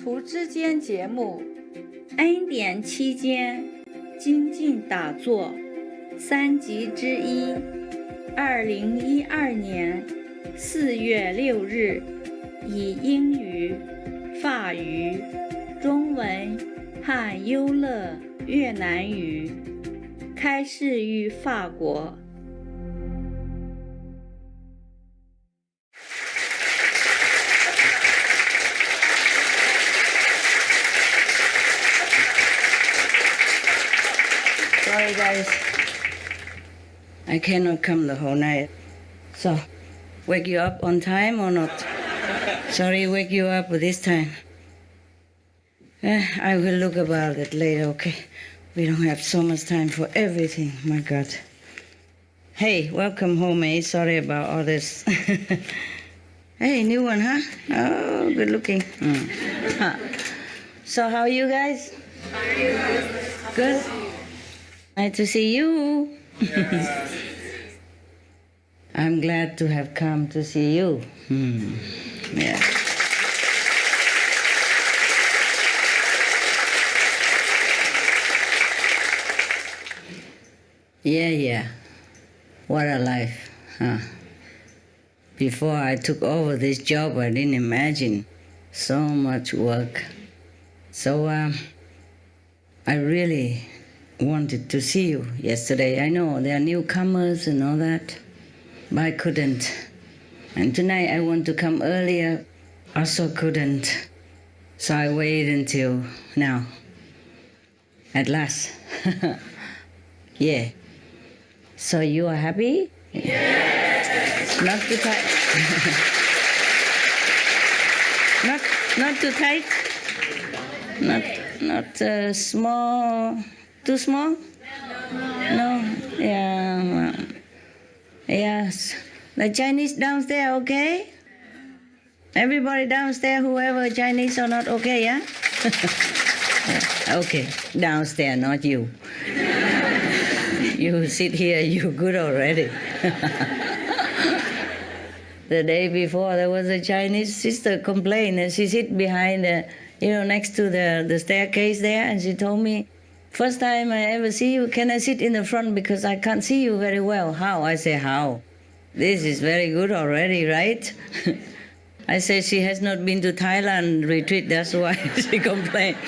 徒之间节目，恩典期间精进打坐3集之一，2012年4月6日，以英语、法语、中文和优勒越南语开示于法国。Sorry guys, I cannot come the whole night. So, wake you up on time or not? Sorry, wake you up this time. I will look about it later, okay? We don't have so much time for everything, my God. Hey, welcome home, eh? Sorry about all this. Hey, new one, huh? Oh, good looking. So, how are you guys? Good? Nice to see you. I'm glad to have come to see you. Yeah. Yeah. What a life, huh? Before I took over this job, I didn't imagine so much work. So, I really wanted to see you yesterday. I know there are newcomers and all that, but I couldn't. And tonight I want to come earlier, also couldn't. So I waited until now. At last. Yeah. So you are happy? Yes. Not too tight. not too tight. Not small. Too small? No. Yeah. Yes. The Chinese downstairs, okay? Everybody downstairs, whoever Chinese or not, okay, yeah? Okay, downstairs, not you. You sit here, you good already. The day before, there was a Chinese sister complained, and she sit behind next to the staircase there, and she told me, first time I ever see you, can I sit in the front because I can't see you very well? How? I say, how? This is very good already, right? I say she has not been to Thailand retreat, that's why she complained.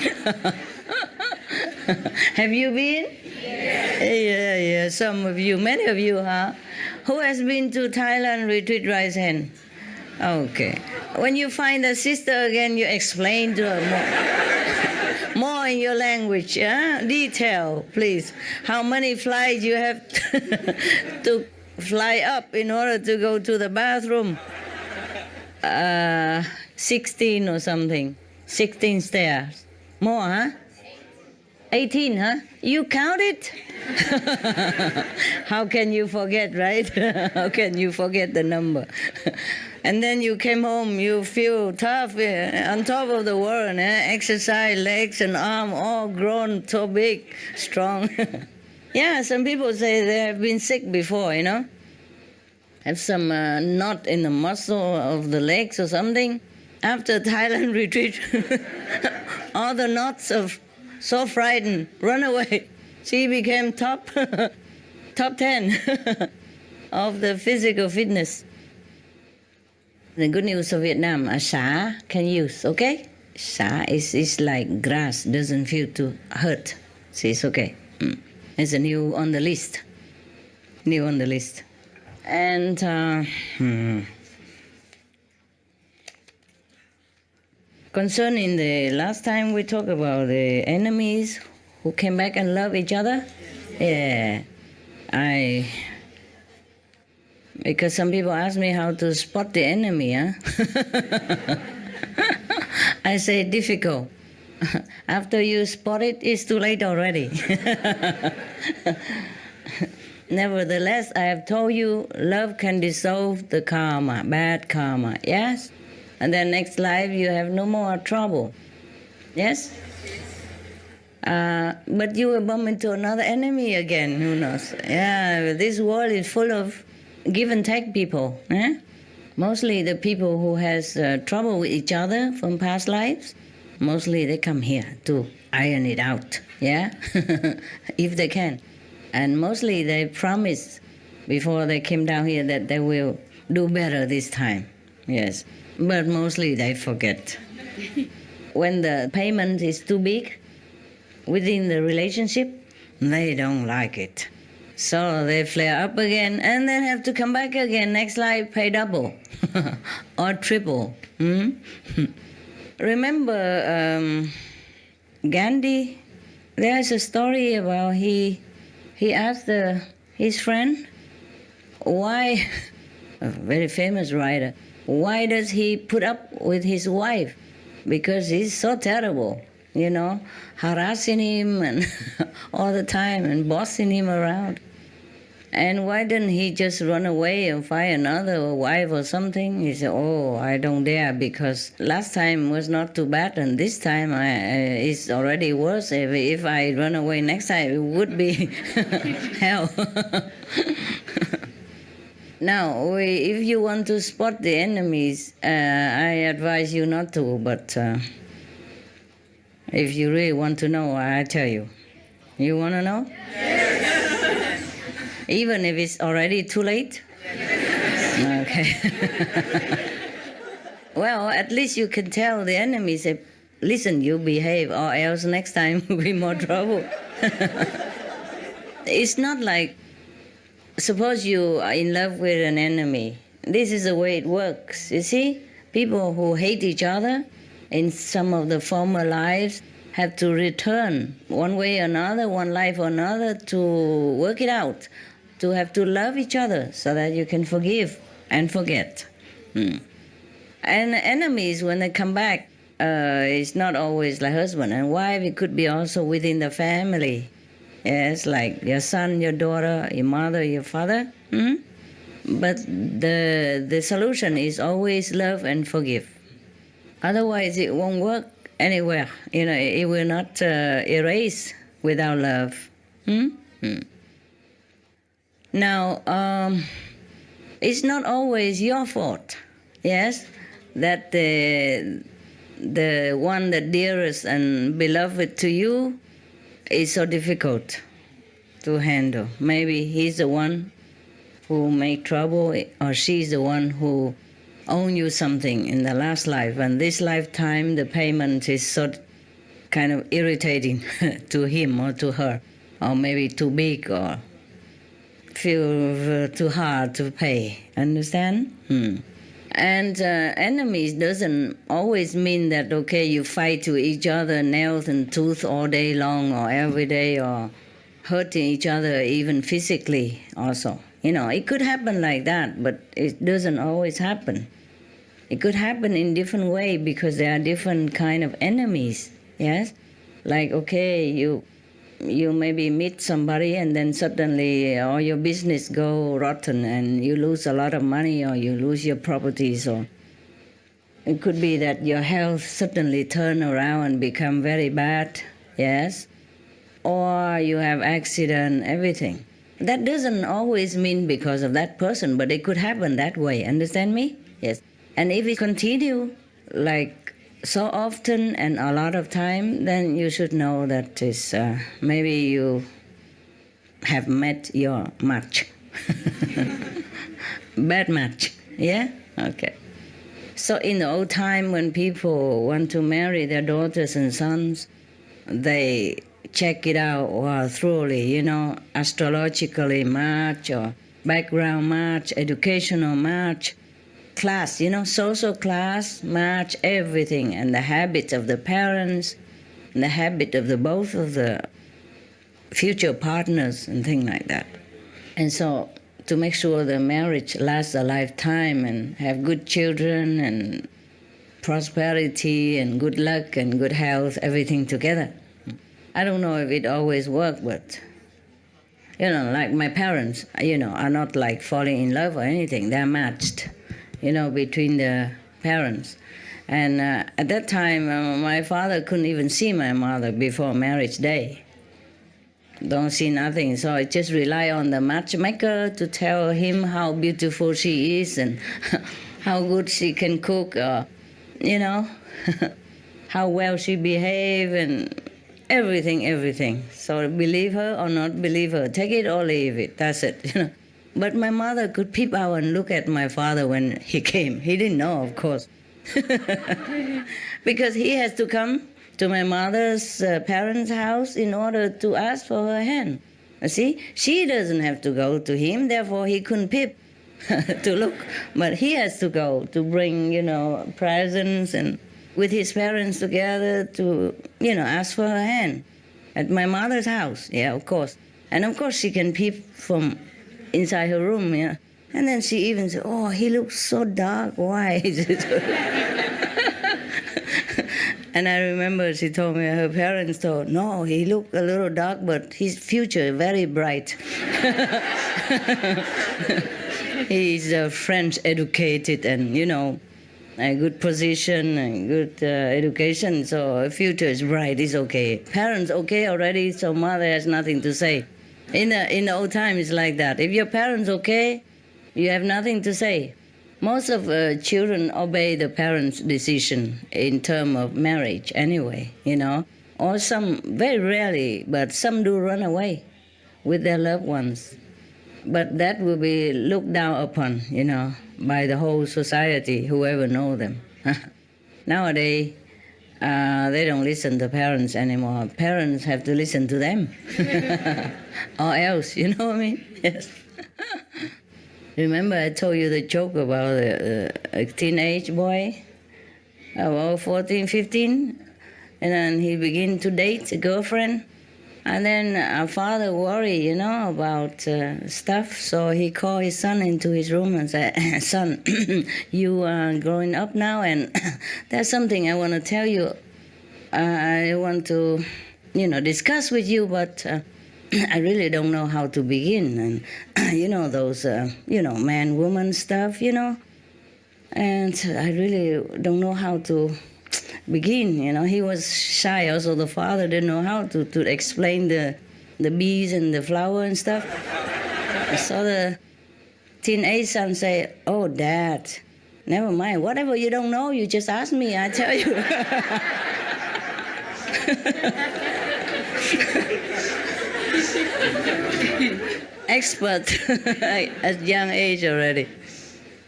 Have you been? Yeah, some of you, many of you, huh? Who has been to Thailand retreat, raise hand. Okay. When you find a sister again, you explain to her more in your language, detail, please. How many flights you have to fly up in order to go to the bathroom? 16 or something. 16 stairs. More, huh? 18, huh? You count it? How can you forget, right? How can you forget the number? And then you came home, you feel tough on top of the world, exercise, legs and arm all grown so big, strong. Yeah, some people say they have been sick before, have some knot in the muscle of the legs or something. After Thailand retreat, all the knots of so frightened, run away. She became top 10 of the physical fitness. The good news of Vietnam, xả can use, okay? Xả is like grass, doesn't feel to hurt. So it's okay. It's a new on the list. And concerning the last time we talked about the enemies who came back and love each other, yeah, because some people ask me how to spot the enemy, I say difficult. After you spot it, it's too late already. Nevertheless, I have told you, love can dissolve the karma, bad karma, yes? And then next life, you have no more trouble, yes? But you will bump into another enemy again, who knows? Yeah, this world is full of give and take people, Mostly the people who has trouble with each other from past lives. mostly they come here to iron it out, yeah, if they can. And mostly they promise before they came down here that they will do better this time, yes. But mostly they forget. When the payment is too big within the relationship, they don't like it. So they flare up again and then have to come back again. Next life, pay double or triple. Remember Gandhi? There's a story about he asked his friend, why, a very famous writer, why does he put up with his wife? Because he's so terrible, harassing him and all the time and bossing him around. And why didn't he just run away and find another wife or something? He said, oh, I don't dare, because last time was not too bad, and this time it's already worse. If I run away next time, it would be hell. Now, if you want to spot the enemies, I advise you not to, but if you really want to know, I tell you. You want to know? Even if it's already too late? Okay. Well, at least you can tell the enemy, say, listen, you behave, or else next time will be more trouble. It's not like, suppose you are in love with an enemy. This is the way it works. You see, people who hate each other in some of the former lives have to return one way or another, one life or another, to work it out, to have to love each other so that you can forgive and forget. And enemies, when they come back, it's not always like husband and wife. It could be also within the family. Yes, like your son, your daughter, your mother, your father. But the solution is always love and forgive. Otherwise, it won't work anywhere. It will not erase without love. Now, it's not always your fault, yes, that the one that dearest and beloved to you is so difficult to handle. Maybe he's the one who made trouble, or she's the one who owned you something in the last life, and this lifetime the payment is so kind of irritating to him or to her, or maybe too big, or feel too hard to pay. Understand? And enemies doesn't always mean that, okay, you fight to each other, nails and tooth all day long or every day, or hurting each other even physically also. It could happen like that, but it doesn't always happen. It could happen in different way because there are different kind of enemies, yes? Like, okay, you maybe meet somebody and then suddenly all your business go rotten and you lose a lot of money, or you lose your properties, or it could be that your health suddenly turn around and become very bad, yes? Or you have accident, everything. That doesn't always mean because of that person, but it could happen that way, understand me? Yes. And if it continue like so often and a lot of time, then you should know that is maybe you have met your match. Bad match, yeah? Okay. So in the old time, when people want to marry their daughters and sons, they check it out thoroughly, astrologically match, or background match, educational match, class, social class, match, everything, and the habits of the parents, and the habit of the both of the future partners and things like that. And so to make sure the marriage lasts a lifetime and have good children and prosperity and good luck and good health, everything together. I don't know if it always works, but like my parents, are not like falling in love or anything. They're matched, between the parents. And at that time, my father couldn't even see my mother before marriage day. Don't see nothing. So I just rely on the matchmaker to tell him how beautiful she is and how good she can cook, how well she behaved and everything. So believe her or not believe her, take it or leave it. That's it. But my mother could peep out and look at my father when he came. He didn't know, of course, because he has to come to my mother's parents' house in order to ask for her hand. See, she doesn't have to go to him, therefore he couldn't peep to look, but he has to go to bring, presents and with his parents together to, ask for her hand at my mother's house. Yeah, of course. And of course she can peep from inside her room, yeah. And then she even said, "Oh, he looks so dark. Why is it?" And I remember she told me her parents told, "No, he looked a little dark, but his future very bright." He's French educated and, a good position and good education, so future is bright, it's okay. Parents okay already, so mother has nothing to say. In the old time, it's like that. If your parents okay, you have nothing to say. Most of children obey the parents' decision in terms of marriage anyway, Or some, very rarely, but some do run away with their loved ones. But that will be looked down upon, by the whole society, whoever know them. Nowadays, they don't listen to parents anymore. Parents have to listen to them. Or else, you know what I mean? Yes. Remember I told you the joke about a teenage boy, about 14, 15, and then he began to date a girlfriend. And then our father worried, about stuff, so he called his son into his room and said, "Son, you are growing up now, and there's something I want to tell you. I want to, discuss with you, but I really don't know how to begin." And, those, man-woman stuff, And I really don't know how to begin, He was shy also. The father didn't know how to explain the bees and the flower and stuff. So the teenage son say, "Oh, Dad, never mind. Whatever you don't know, you just ask me, I tell you." Expert at young age already.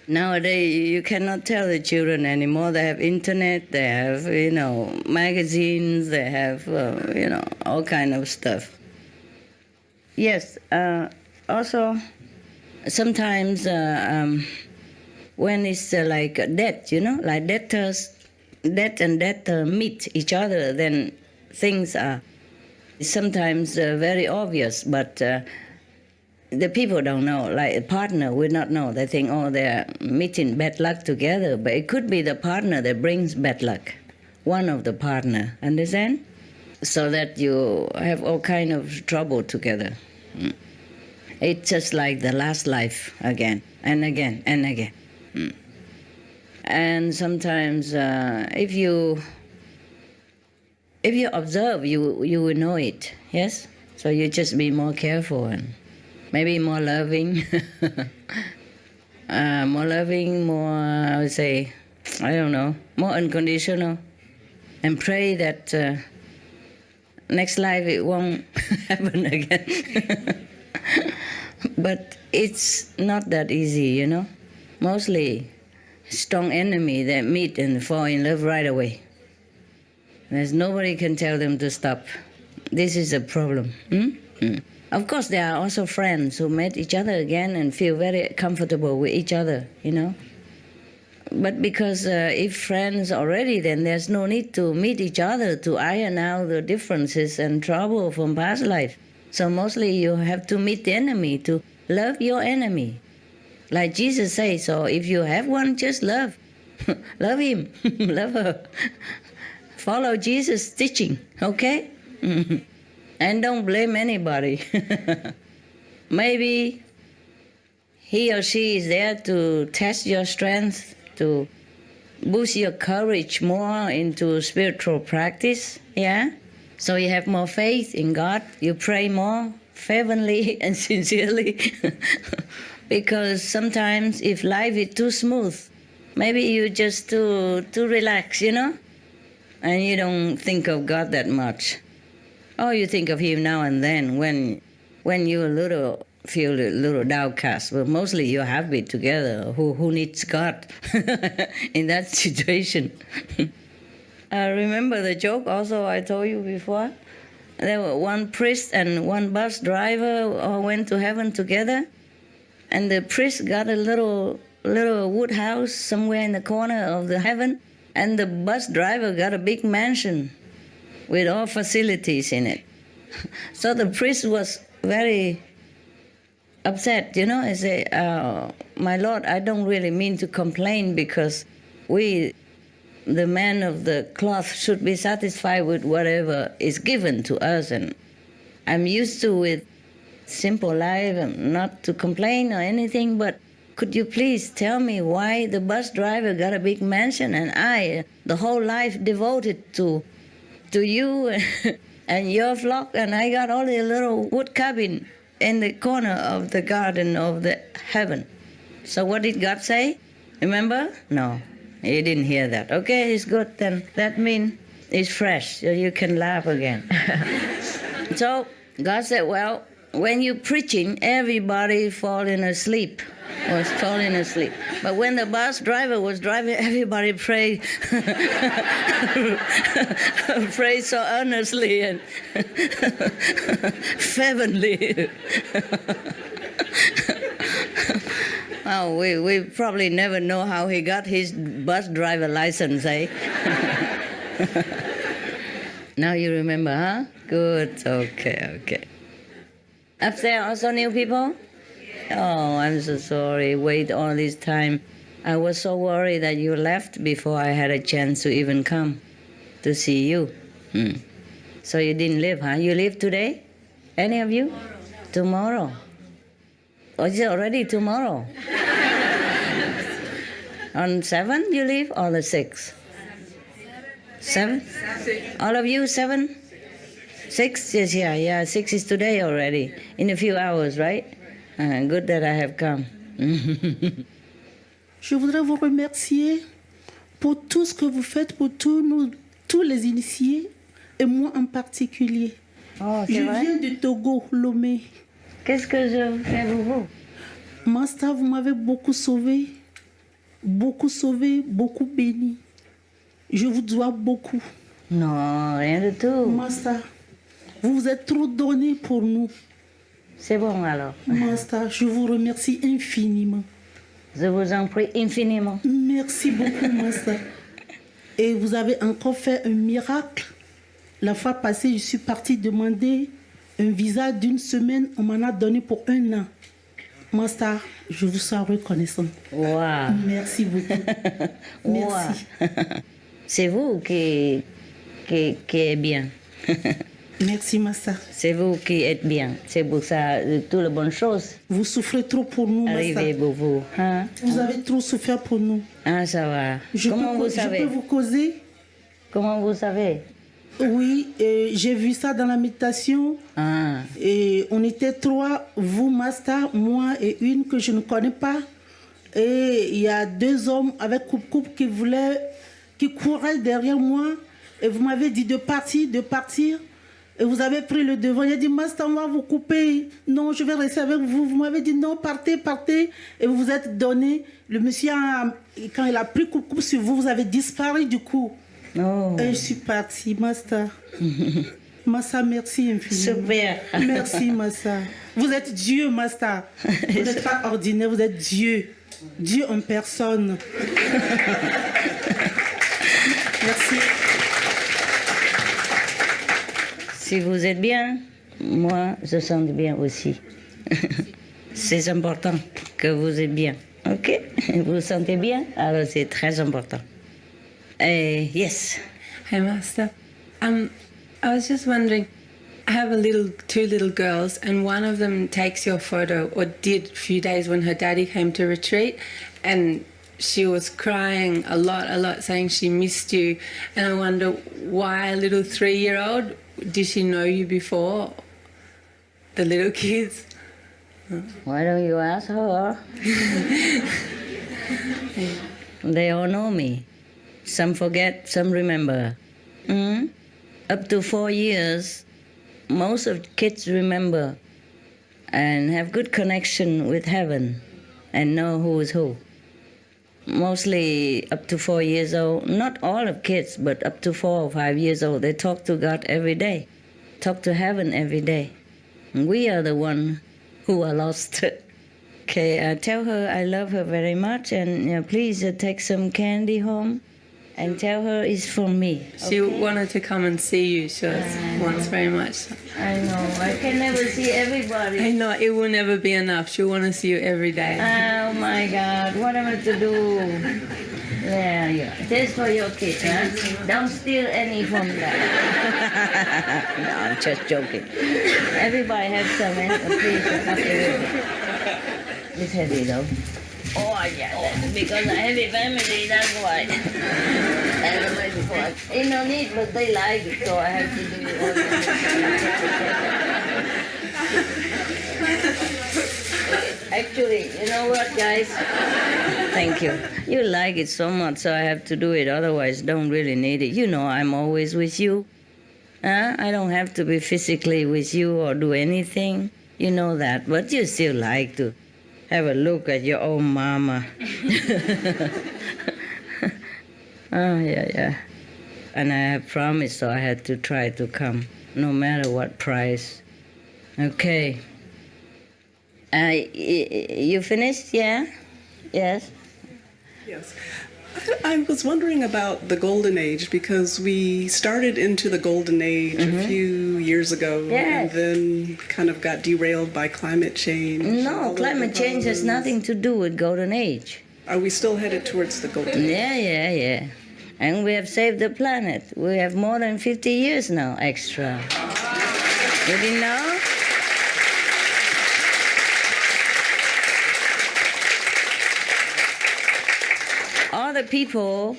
Nowadays, you cannot tell the children anymore. They have internet, they have, magazines, they have, all kind of stuff. Yes, also, sometimes when it's like death, like death and death meet each other, then things are sometimes very obvious, but the people don't know, like a partner would not know. They think, oh, they're meeting bad luck together, but it could be the partner that brings bad luck, one of the partner, understand? So that you have all kind of trouble together. It's just like the last life again and again and again. And sometimes if you observe, you will know it, yes? So you just be more careful and maybe more loving, more, I would say, I don't know, more unconditional. And pray that next life it won't happen again. But it's not that easy, Mostly strong enemy that meet and fall in love right away. There's nobody can tell them to stop. This is a problem. Of course, there are also friends who met each other again and feel very comfortable with each other, But because if friends already, then there's no need to meet each other to iron out the differences and trouble from past life. So mostly you have to meet the enemy, to love your enemy. Like Jesus says, so if you have one, just love. Love him, love her. Follow Jesus' teaching, okay? And don't blame anybody. Maybe he or she is there to test your strength, to boost your courage more into spiritual practice, yeah? So you have more faith in God, you pray more fervently and sincerely. Because sometimes if life is too smooth, maybe you just too relaxed, and you don't think of God that much. Oh, you think of Him now and then when you're feel a little downcast, but mostly you're happy together. Who needs God in that situation? I remember the joke also I told you before. There were one priest and one bus driver all went to heaven together, and the priest got a little wood house somewhere in the corner of the heaven, and the bus driver got a big mansion with all facilities in it. So the priest was very upset, He said, my Lord, I don't really mean to complain because we, the man of the cloth, should be satisfied with whatever is given to us, and I'm used to with simple life and not to complain or anything, but could you please tell me why the bus driver got a big mansion and I, the whole life devoted to you and your flock, and I got only a little wood cabin in the corner of the garden of the heaven. So what did God say? Remember? No, he didn't hear that. Okay, it's good then. That means it's fresh, so you can laugh again. So God said, well, when you're preaching, everybody was falling asleep. But when the bus driver was driving, everybody prayed so earnestly and fervently. Well, we probably never know how he got his bus driver license, eh? Now you remember, huh? Good, okay. Up there also new people? Oh, I'm so sorry. Wait all this time. I was so worried that you left before I had a chance to even come to see you. So you didn't leave, huh? You leave today? Any of you? Tomorrow. Oh, is it already tomorrow? On 7 you leave or the 6th? 7? All of you 7? 6? Yes, yeah. 6 is today already. In a few hours, right? Good that I have come. Je voudrais vous remercier pour tout ce que vous faites pour tous les initiés et moi en particulier. Oh, je viens de Togo, Lomé. Qu'est-ce que je fais pour vous? Master, vous m'avez beaucoup sauvé, beaucoup béni. Je vous dois beaucoup. Non, rien du tout. Master, vous vous êtes trop donné pour nous. C'est bon alors. Master, je vous remercie infiniment. Je vous en prie infiniment. Merci beaucoup, Master. Et vous avez encore fait un miracle. La fois passée, je suis partie demander un visa d'1 semaine. On m'en a donné pour 1 an. Master, je vous suis reconnaissant. Wow. Merci beaucoup. Merci. Wow. C'est vous qui est bien. Merci, Master. C'est vous qui êtes bien. C'est pour ça, toutes les bonnes choses. Vous souffrez trop pour nous, Master. Arrivez pour vous. Hein? Vous avez trop souffert pour nous. Ah, ça va. Comment vous savez? Je peux vous causer? Comment vous savez? Oui, j'ai vu ça dans la méditation. Ah. Et on était 3, vous, Master, moi et une que je ne connais pas. Et il y a 2 hommes avec coupe-coupe qui couraient derrière moi. Et vous m'avez dit de partir. Et vous avez pris le devant. Il a dit, Master, on va vous couper. Non, je vais rester avec vous. Vous m'avez dit, non, partez. Et vous vous êtes donné. Le monsieur, quand il a pris coupe sur vous, vous avez disparu du coup. Oh. Et je suis partie, Master. Master, merci infiniment. Super. Merci, Master. Vous êtes Dieu, Master. Vous n'êtes pas ordinaire, vous êtes Dieu. Dieu en personne. Merci. Si vous êtes bien, moi, je sens bien aussi. C'est important que vous êtes bien. OK? Vous vous sentez bien? Alors, c'est très important. Yes. Hey, Master. I was just wondering, I have 2 little girls, and one of them takes your photo, or did a few days when her daddy came to retreat, and she was crying a lot, saying she missed you. And I wonder why a little 3-year-old, did she know you before? The little kids? Why don't you ask her? They all know me. Some forget, some remember. Up to 4 years, most of kids remember and have good connection with heaven and know who is who. Mostly up to 4 years old, not all of kids, but up to 4 or 5 years old, they talk to God every day, talk to heaven every day. And we are the one who are lost. Okay, tell her I love her very much, and please take some candy home and tell her it's from me. She wanted to come and see you, she wants very much. I know, I can never see everybody. I know, it will never be enough. She'll want to see you every day. Oh my God, what am I to do? There you are. This for your kids, huh? Don't steal any from that. No, I'm just joking. Everybody have some, please, it's heavy though. Oh yeah, that's because I have a family, that's why. And the way before, ain't no need, but they like it, so I have to do it all. Actually, you know what, guys? Thank you. You like it so much, so I have to do it. Otherwise, don't really need it. You know, I'm always with you. I don't have to be physically with you or do anything. You know that, but you still like to have a look at your own mama. Oh, yeah. And I have promised, so I had to try to come, no matter what price. Okay. You finished? Yeah? Yes? Yes. I was wondering about the Golden Age, because we started into the Golden Age a few years ago, Yes. and then kind of got derailed by climate change. No, climate change has nothing to do with Golden Age. Are we still headed towards the Golden Age? Yeah. And we have saved the planet. We have more than 50 years now extra. You didn't know? All the people,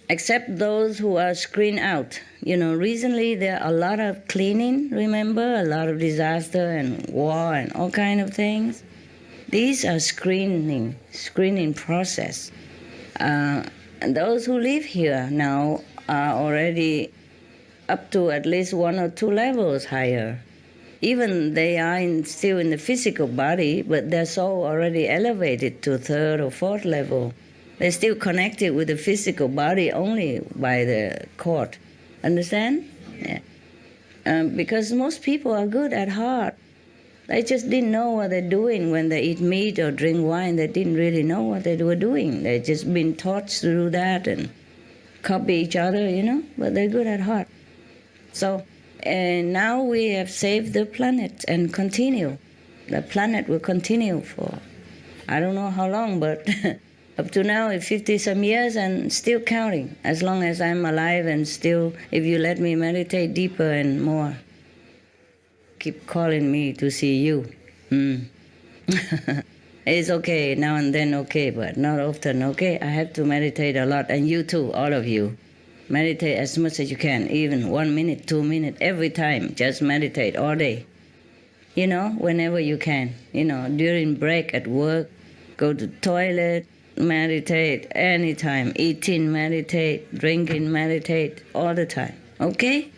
except those who are screened out. You know, recently there are a lot of cleaning, remember? A lot of disaster and war and all kind of things. These are screening process. And those who live here now are already up to at least 1 or 2 levels higher. Even they are still in the physical body, but their soul already elevated to 3rd or 4th level. They're still connected with the physical body only by the cord. Understand? Yeah. Because most people are good at heart. They just didn't know what they're doing when they eat meat or drink wine. They didn't really know what they were doing. They just been taught to do that and copy each other, you know, but they're good at heart. So now we have saved the planet and continue. The planet will continue for, I don't know how long, but up to now, 50-some years and still counting, as long as I'm alive and still, if you let me meditate deeper and more. Keep calling me to see you. It's okay, now and then okay, but not often, okay? I have to meditate a lot, and you too, all of you. Meditate as much as you can, even 1 minute, 2 minutes, every time. Just meditate all day. You know, whenever you can. You know, during break at work, go to the toilet, meditate anytime. Eating, meditate. Drinking, meditate. All the time. Okay?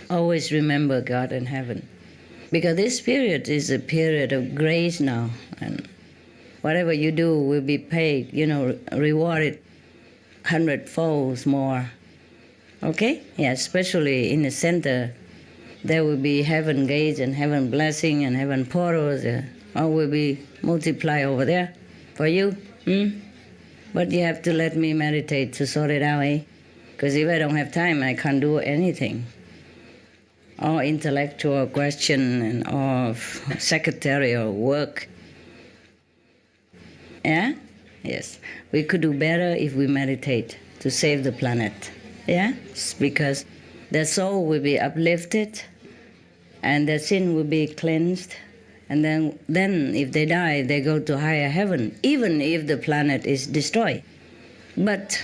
Always remember God and heaven. Because this period is a period of grace now. And whatever you do will be paid, you know, rewarded 100-fold more. Okay? Yeah, especially in the center, there will be heaven gates and heaven blessing and heaven portals. All will be multiplied over there for you. But you have to let me meditate to sort it out, eh? Because if I don't have time, I can't do anything. All intellectual question and all secretarial work. Yeah? Yes. We could do better if we meditate to save the planet. Yeah? It's because their soul will be uplifted and their sin will be cleansed. And then if they die, they go to higher heaven, even if the planet is destroyed. But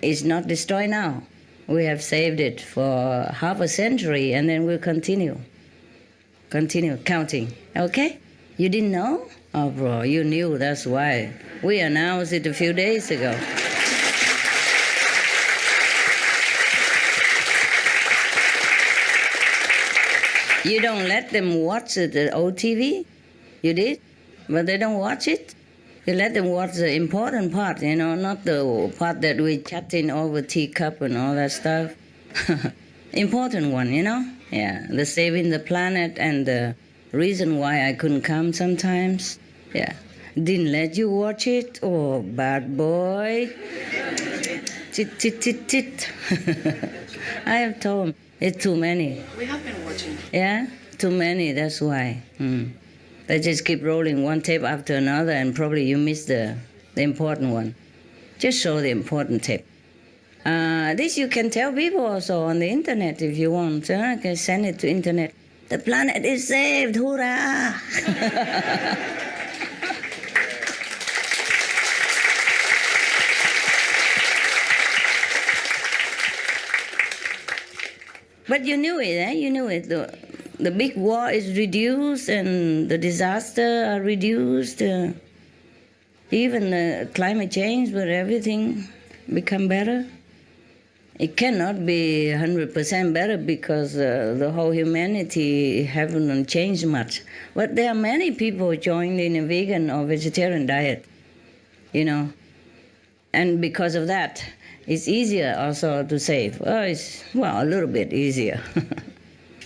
it's not destroyed now. We have saved it for half a century, and then we'll continue counting. Okay? You didn't know? Oh, bro, you knew, that's why. We announced it a few days ago. You don't let them watch the old TV? You did? But they don't watch it? You let them watch the important part, not the part that we chatting over teacup and all that stuff. Important one, Yeah, the saving the planet and the reason why I couldn't come sometimes. Yeah. Didn't let you watch it? Oh, bad boy. Chit, chit, chit, chit. I have told him, it's too many. We have been watching. Yeah? Too many, that's why. They just keep rolling one tape after another and probably you miss the important one. Just show the important tape. This you can tell people also on the internet if you want. I can send it to internet. The planet is saved, hoorah! But you knew it, eh? You knew it. The big war is reduced and the disaster are reduced. Even climate change, where everything become better. It cannot be 100% better because the whole humanity haven't changed much. But there are many people joining a vegan or vegetarian diet, And because of that, it's easier also to save. A little bit easier.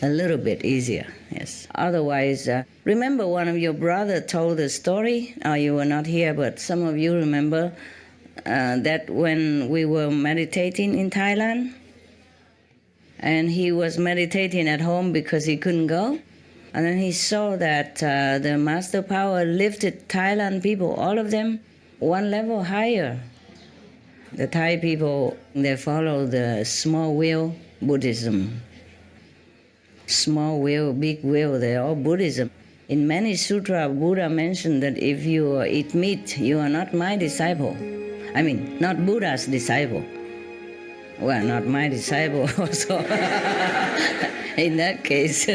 A little bit easier, yes. Otherwise, remember one of your brother told a story? You were not here, but some of you remember that when we were meditating in Thailand, and he was meditating at home because he couldn't go, and then he saw that the master power lifted Thailand people, all of them, one level higher. The Thai people, they follow the small will Buddhism. Small will, big will, they're all Buddhism. In many sutras, Buddha mentioned that if you eat meat, you are not my disciple. I mean, not Buddha's disciple. Well, not my disciple also. In that case.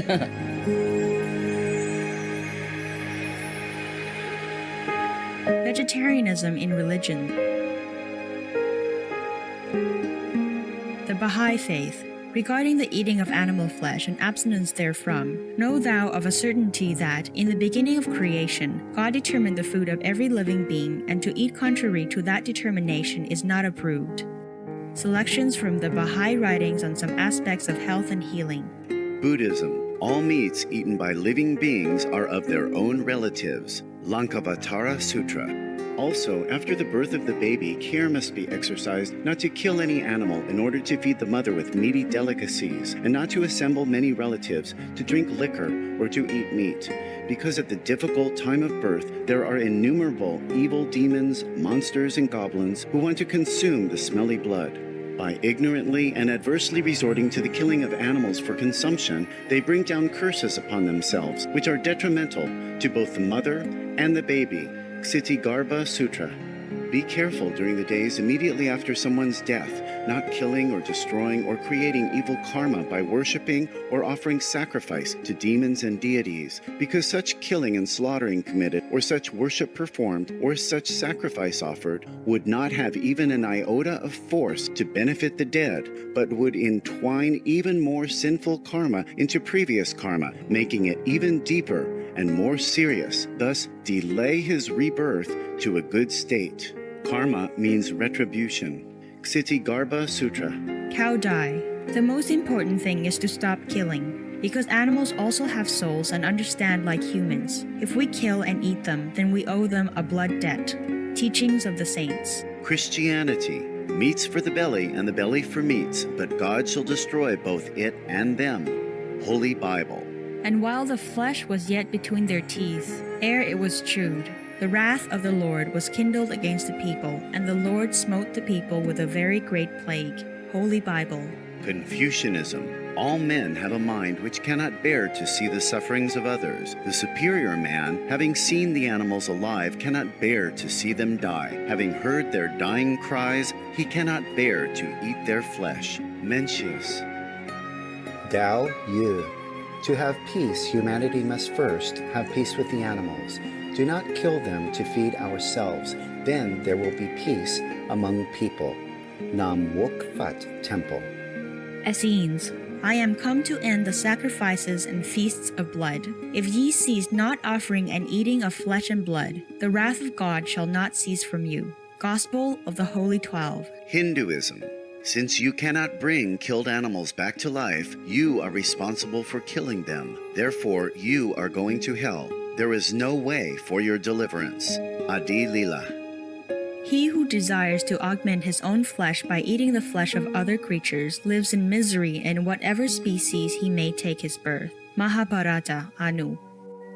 Vegetarianism in religion. The Baha'i Faith. Regarding the eating of animal flesh and abstinence therefrom, know thou of a certainty that, in the beginning of creation, God determined the food of every living being, and to eat contrary to that determination is not approved. Selections from the Baha'i writings on some aspects of health and healing. Buddhism. All meats eaten by living beings are of their own relatives. Lankavatara Sutra. Also, after the birth of the baby, care must be exercised not to kill any animal in order to feed the mother with meaty delicacies, and not to assemble many relatives to drink liquor or to eat meat. Because at the difficult time of birth, there are innumerable evil demons, monsters, and goblins who want to consume the smelly blood. By ignorantly and adversely resorting to the killing of animals for consumption, they bring down curses upon themselves, which are detrimental to both the mother and the baby. Ksitigarbha Sutra. Be careful during the days immediately after someone's death, not killing or destroying or creating evil karma by worshipping or offering sacrifice to demons and deities, because such killing and slaughtering committed, or such worship performed, or such sacrifice offered, would not have even an iota of force to benefit the dead, but would entwine even more sinful karma into previous karma, making it even deeper and more serious, thus delay his rebirth to a good state. Karma means retribution. Ksitigarbha Sutra. Cow die. The most important thing is to stop killing, because animals also have souls and understand like humans. If we kill and eat them, then we owe them a blood debt. Teachings of the Saints. Christianity. Meats for the belly and the belly for meats, but God shall destroy both it and them. Holy Bible. And while the flesh was yet between their teeth, ere it was chewed, the wrath of the Lord was kindled against the people, and the Lord smote the people with a very great plague. Holy Bible. Confucianism. All men have a mind which cannot bear to see the sufferings of others. The superior man, having seen the animals alive, cannot bear to see them die. Having heard their dying cries, he cannot bear to eat their flesh. Mencius. Tao Yu. To have peace, humanity must first have peace with the animals. Do not kill them to feed ourselves. Then there will be peace among people. Nam Wook Fat Temple. Essenes. I am come to end the sacrifices and feasts of blood. If ye cease not offering and eating of flesh and blood, the wrath of God shall not cease from you. Gospel of the Holy 12. Hinduism. Since you cannot bring killed animals back to life, you are responsible for killing them. Therefore, you are going to hell. There is no way for your deliverance. Adi Lila. He who desires to augment his own flesh by eating the flesh of other creatures lives in misery in whatever species he may take his birth. Mahabharata, Anu.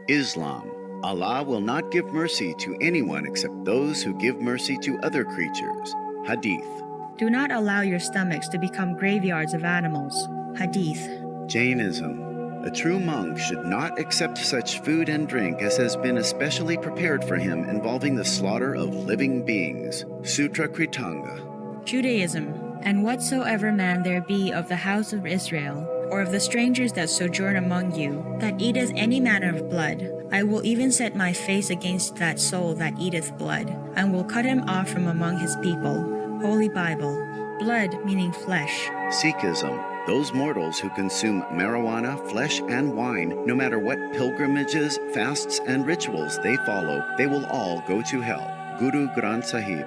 Islam. Allah will not give mercy to anyone except those who give mercy to other creatures. Hadith. Do not allow your stomachs to become graveyards of animals. Hadith. Jainism. A true monk should not accept such food and drink as has been especially prepared for him involving the slaughter of living beings. Sutra Kritanga. Judaism. And whatsoever man there be of the house of Israel, or of the strangers that sojourn among you, that eateth any manner of blood, I will even set my face against that soul that eateth blood, and will cut him off from among his people. Holy Bible. Blood meaning flesh. Sikhism. Those mortals who consume marijuana, flesh, and wine, no matter what pilgrimages, fasts, and rituals they follow, they will all go to hell. Guru Granth Sahib.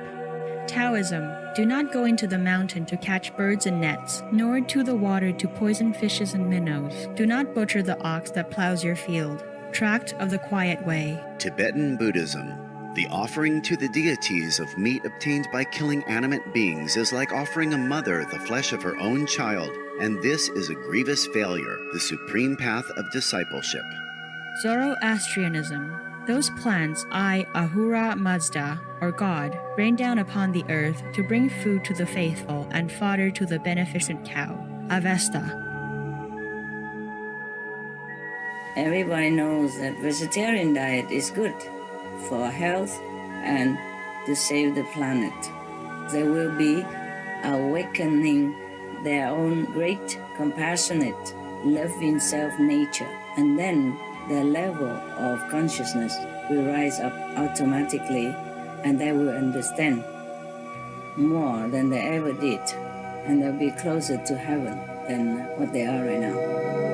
Taoism. Do not go into the mountain to catch birds and nets, nor to the water to poison fishes and minnows. Do not butcher the ox that plows your field. Tract of the Quiet Way. Tibetan Buddhism. The offering to the deities of meat obtained by killing animate beings is like offering a mother the flesh of her own child, and this is a grievous failure, the supreme path of discipleship. Zoroastrianism. Those plants I, Ahura Mazda, or God, rain down upon the earth to bring food to the faithful and fodder to the beneficent cow. Avesta. Everybody knows that vegetarian diet is good for health and to save the planet. They will be awakening their own great, compassionate, loving self-nature, and then their level of consciousness will rise up automatically, and they will understand more than they ever did, and they'll be closer to heaven than what they are right now.